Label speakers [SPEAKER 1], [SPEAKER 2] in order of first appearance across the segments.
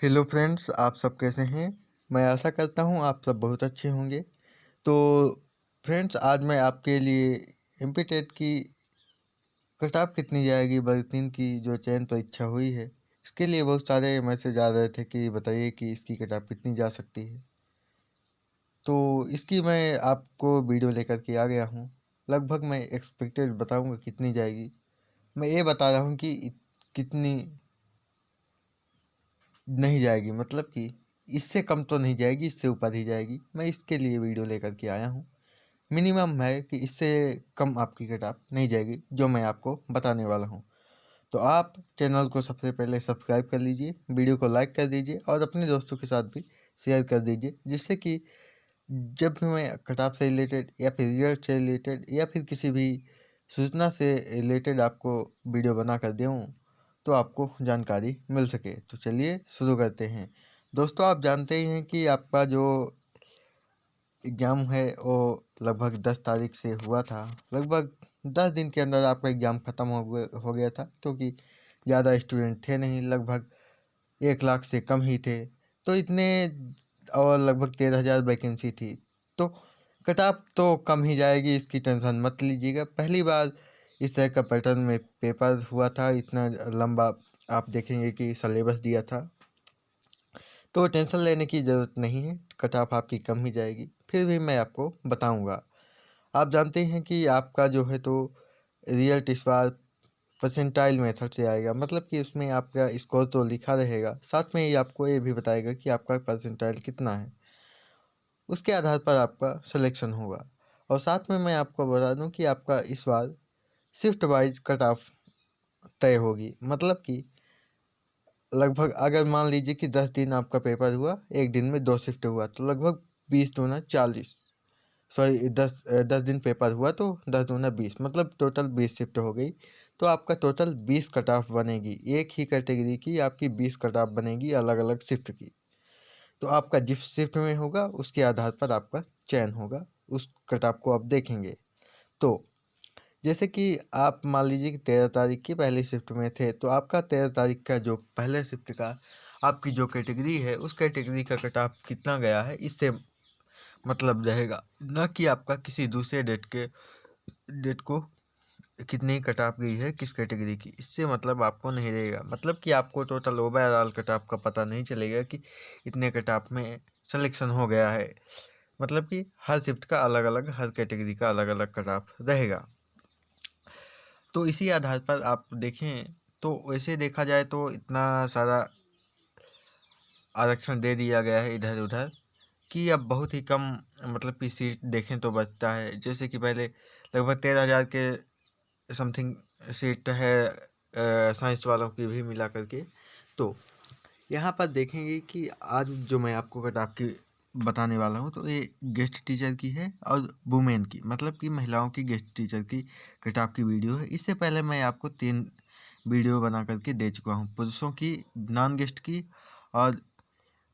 [SPEAKER 1] Hello friends, आप सब कैसे हैं। मैं आशा करता हूं आप सब बहुत अच्छे होंगे। तो फ्रेंड्स, आज मैं आपके लिए एमपी टेट की कट कितनी जाएगी वर्ग 3 की जो चयन परीक्षा हुई है, इसके लिए बहुत सारे मैसेज आ रहे थे कि बताइए कि इसकी कट कितनी जा सकती है। तो इसकी मैं आपको वीडियो लेकर के आ गया हूं। लगभग मैं एक्सपेक्टेड बताऊंगा कितनी जाएगी। मैं ये बता रहा हूं कि कितनी नहीं जाएगी, मतलब कि इससे कम तो नहीं जाएगी, इससे ऊपर ही जाएगी। मैं इसके लिए वीडियो लेकर के आया हूँ। मिनिमम है कि इससे कम आपकी कट नहीं जाएगी, जो मैं आपको बताने वाला हूँ। तो आप चैनल को सबसे पहले सब्सक्राइब कर लीजिए, वीडियो को लाइक कर दीजिए और अपने दोस्तों के साथ भी शेयर कर दीजिए, जिससे कि जब भी मैं कट से रिलेटेड या फिर रिजल्ट से रिलेटेड या फिर किसी भी सूचना से रिलेटेड आपको वीडियो बना कर दूँ तो आपको जानकारी मिल सके। तो चलिए शुरू करते हैं। दोस्तों, आप जानते ही हैं कि आपका जो एग्ज़ाम है वो लगभग 10 तारीख से हुआ था। लगभग 10 दिन के अंदर आपका एग्ज़ाम ख़त्म हो गया था, क्योंकि ज़्यादा स्टूडेंट थे नहीं, लगभग 1 लाख से कम ही थे। तो इतने और लगभग 13,000 वैकेंसी थी। तो कट ऑफ तो कम ही जाएगी, इसकी टेंशन मत लीजिएगा। पहली बार इस तरह का पैटर्न में पेपर हुआ था, इतना लंबा आप देखेंगे कि सिलेबस दिया था। तो टेंशन लेने की ज़रूरत नहीं है, कट ऑफ आपकी कम ही जाएगी। फिर भी मैं आपको बताऊंगा। आप जानते हैं कि आपका जो है तो रिजल्ट इस बार परसेंटाइल मेथड से आएगा, मतलब कि उसमें आपका स्कोर तो लिखा रहेगा, साथ में ही आपको ये भी बताएगा कि आपका परसेंटाइल कितना है। उसके आधार पर आपका सिलेक्शन होगा। और साथ में मैं आपको बता दूं कि आपका इस बार शिफ्ट वाइज कट ऑफ तय होगी, मतलब कि लगभग अगर मान लीजिए कि 10 दिन आपका पेपर हुआ, एक दिन में 2 शिफ्ट हुआ, तो लगभग 20 दूना 40, सॉरी 10 दिन पेपर हुआ तो 10 दूना 20, मतलब टोटल 20 शिफ्ट हो गई। तो आपका टोटल 20 कट ऑफ बनेगी, एक ही कैटेगरी की आपकी 20 कट ऑफ बनेगी अलग अलग शिफ्ट की। तो आपका जिस शिफ्ट में होगा उसके आधार पर आपका चयन होगा, उस कट ऑफ को आप देखेंगे। तो जैसे कि आप मान लीजिए कि 13 तारीख की पहली शिफ्ट में थे, तो आपका 13 तारीख का जो पहले शिफ्ट का आपकी जो कैटेगरी है, उस कैटेगरी का कट ऑफ कितना गया है इससे मतलब रहेगा, न कि आपका किसी दूसरे डेट को कितनी कट ऑफ गई है किस कैटेगरी की। इससे मतलब आपको नहीं रहेगा, मतलब कि आपको टोटल ओवरऑल कट ऑफ का पता नहीं चलेगा कि इतने कट ऑफ में सिलेक्शन हो गया है। मतलब कि हर शिफ्ट का अलग अलग, हर कैटेगरी का अलग अलग कट ऑफ रहेगा। तो इसी आधार पर आप देखें तो वैसे देखा जाए तो इतना सारा आरक्षण दे दिया गया है इधर उधर कि अब बहुत ही कम, मतलब कि सीट देखें तो बचता है। जैसे कि पहले लगभग 13,000 के समथिंग सीट है साइंस वालों की भी मिला करके। तो यहाँ पर देखेंगे कि आज जो मैं आपको कट की बताने वाला हूँ, तो ये गेस्ट टीचर की है और वुमेन की, मतलब कि महिलाओं की गेस्ट टीचर की कट की वीडियो है। इससे पहले मैं आपको 3 वीडियो बना करके दे चुका हूँ, पुरुषों की नॉन गेस्ट की, और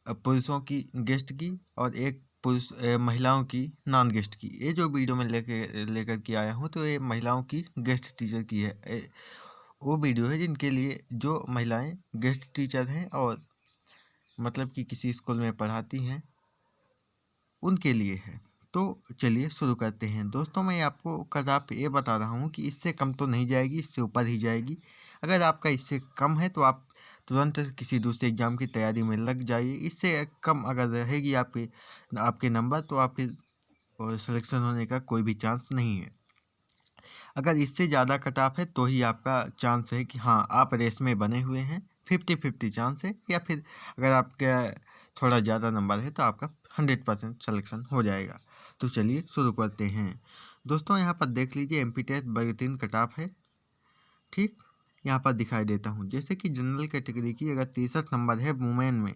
[SPEAKER 1] पुरुषों की गेस्ट की, और एक महिलाओं की नॉन गेस्ट की। ये जो वीडियो मैं लेकर के आया हूँ, तो ये महिलाओं की गेस्ट टीचर की है। वो वीडियो है जिनके लिए, जो महिलाएं गेस्ट टीचर हैं और मतलब कि किसी स्कूल में पढ़ाती हैं, उनके लिए है। तो चलिए शुरू करते हैं। दोस्तों, मैं आपको कल आप ये बता रहा हूँ कि इससे कम तो नहीं जाएगी, इससे ऊपर ही जाएगी। अगर आपका इससे कम है तो आप तुरंत किसी दूसरे एग्ज़ाम की तैयारी में लग जाइए। इससे कम अगर रहेगी आपके आपके नंबर, तो आपके सिलेक्शन होने का कोई भी चांस नहीं है। अगर इससे ज़्यादा कट ऑफ है तो ही आपका चांस है कि हाँ आप रेस में बने हुए हैं, 50-50 चांस है। या फिर अगर आपका थोड़ा ज़्यादा नंबर है तो आपका 100% सिलेक्शन हो जाएगा। तो चलिए शुरू करते हैं। दोस्तों, यहाँ पर देख लीजिए एमपी टेट वर्ग 3 कट ऑफ है। ठीक, यहाँ पर दिखाई देता हूँ। जैसे कि जनरल कैटेगरी की अगर 63 नंबर है वुमेन में,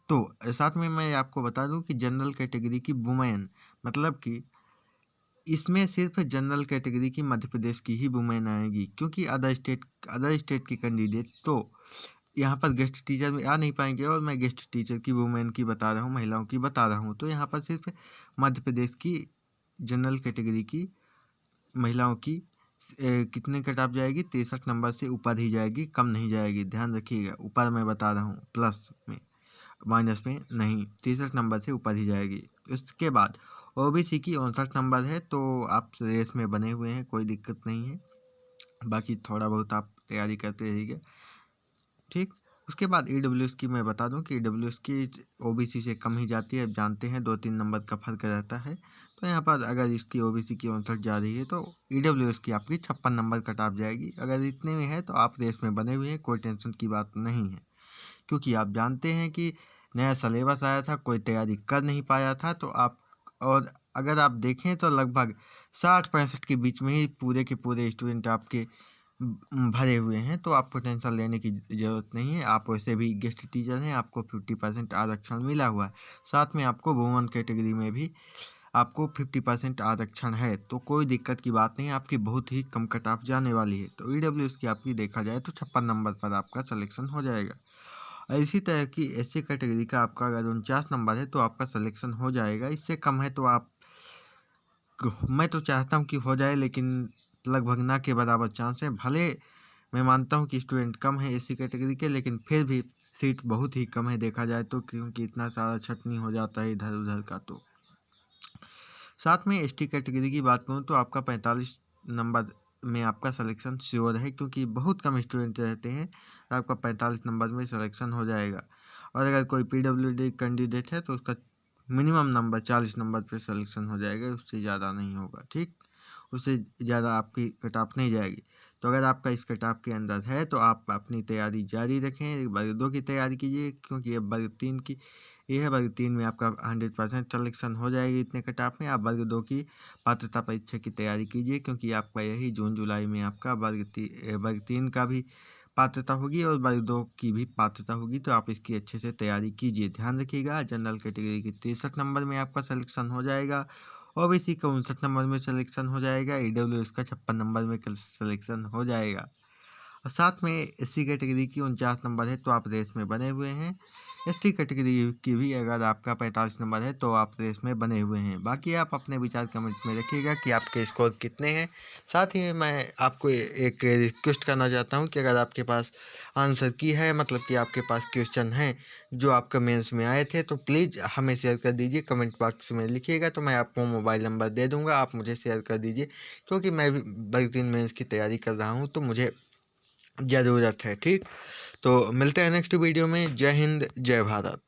[SPEAKER 1] तो साथ में मैं आपको बता दूँ कि जनरल कैटेगरी की वुमेन, मतलब कि इसमें सिर्फ जनरल कैटेगरी की मध्य प्रदेश की ही वुमेन आएगी, क्योंकि अदर स्टेट की कैंडिडेट तो यहाँ पर गेस्ट टीचर में आ नहीं पाएंगे। और मैं गेस्ट टीचर की वुमेन की बता रहा हूँ, महिलाओं की बता रहा हूँ। तो यहाँ पर सिर्फ मध्य प्रदेश की जनरल कैटेगरी की महिलाओं की कितने कट ऑफ जाएगी, 63 नंबर से ऊपर ही जाएगी, कम नहीं जाएगी। ध्यान रखिएगा, ऊपर मैं बता रहा हूँ प्लस में। माइनस में नहीं, 63 नंबर से ऊपर ही जाएगी। उसके बाद ओबीसी की 59 नंबर है, तो आप रेस में बने हुए हैं, कोई दिक्कत नहीं है। बाकी थोड़ा बहुत आप तैयारी करते रहिएगा, ठीक। उसके बाद ईडब्ल्यूएस की मैं बता दूं कि ईडब्ल्यूएस की ओबीसी से कम ही जाती है। अब जानते हैं 2-3 नंबर का फर्क रहता है। तो यहाँ पर अगर इसकी ओबीसी की 59 जा रही है तो ईडब्ल्यूएस की आपकी 56 नंबर कट ऑफ जाएगी। अगर इतने में है तो आप रेस में बने हुए हैं, कोई टेंशन की बात नहीं है। क्योंकि आप जानते हैं कि नया सिलेबस आया था, कोई तैयारी कर नहीं पाया था, तो आप और अगर आप देखें तो लगभग 60-65 के बीच में ही पूरे के पूरे स्टूडेंट आपके भरे हुए हैं। तो आपको टेंशन लेने की ज़रूरत नहीं है। आप वैसे भी गेस्ट टीचर हैं, आपको 50% आरक्षण मिला हुआ है। साथ में आपको वुमेन कैटेगरी में भी आपको 50% आरक्षण है, तो कोई दिक्कत की बात नहीं है। आपकी बहुत ही कम कट ऑफ जाने वाली है। तो ईडब्ल्यूएस की आपकी देखा जाए तो 56 नंबर पर आपका सिलेक्शन हो जाएगा। और इसी तरह की एससी कैटेगरी का आपका अगर 49 नंबर है तो आपका सिलेक्शन हो जाएगा। इससे कम है तो आप मैं तो चाहता हूँ कि हो जाए, लेकिन लगभग ना के बराबर चांस है। भले मैं मानता हूँ कि स्टूडेंट कम है एससी कैटेगरी के, लेकिन फिर भी सीट बहुत ही कम है देखा जाए तो, क्योंकि इतना सारा छटनी हो जाता है इधर उधर का। तो साथ में एसटी कैटेगरी की बात करूँ तो आपका 45 नंबर में आपका सिलेक्शन श्योर है, क्योंकि बहुत कम स्टूडेंट रहते हैं। आपका 45 नंबर में सिलेक्शन हो जाएगा। और अगर कोई पीडब्ल्यूडी कैंडिडेट है तो उसका मिनिमम नंबर 40 नंबर पर सिलेक्शन हो जाएगा, उससे ज़्यादा नहीं होगा, ठीक। उससे ज़्यादा आपकी कट ऑफ नहीं जाएगी। तो अगर आपका इस कट ऑफ के अंदर है तो आप अपनी तैयारी जारी रखें। वर्ग 2 की तैयारी कीजिए, क्योंकि ये वर्ग 3 की ये है। वर्ग 3 में आपका 100% सिलेक्शन हो जाएगी इतने कट ऑफ में। आप वर्ग 2 की पात्रता परीक्षा की तैयारी कीजिए, क्योंकि आपका यही जून जुलाई में आपका वर्ग 3 का भी पात्रता होगी और वर्ग 2 की भी पात्रता होगी। तो आप इसकी अच्छे से तैयारी कीजिए। ध्यान रखिएगा, जनरल कैटेगरी की 63 नंबर में आपका सिलेक्शन हो जाएगा। ओबीसी का 59 नंबर में सिलेक्शन हो जाएगा। ईडब्ल्यूएस का 56 नंबर में सिलेक्शन हो जाएगा। और साथ में एससी कैटेगरी की 49 नंबर है तो आप रेस में बने हुए हैं। एसटी कैटेगरी की भी अगर आपका 45 नंबर है तो आप रेस में बने हुए हैं। बाकी आप अपने विचार कमेंट में रखिएगा कि आपके स्कोर कितने हैं। साथ ही मैं आपको एक रिक्वेस्ट करना चाहता हूं कि अगर आपके पास आंसर की है, मतलब कि आपके पास क्वेश्चन हैं जो आपका मेंस में आए थे, तो प्लीज़ हमें शेयर कर दीजिए। कमेंट बॉक्स में लिखिएगा तो मैं आपको मोबाइल नंबर दे दूँगा, आप मुझे शेयर कर दीजिए। क्योंकि मैं भी वर्ग 3 मेंस की तैयारी कर रहा हूँ, तो मुझे ज़रूरत है, ठीक। तो मिलते हैं नेक्स्ट वीडियो में। जय हिंद, जय भारत।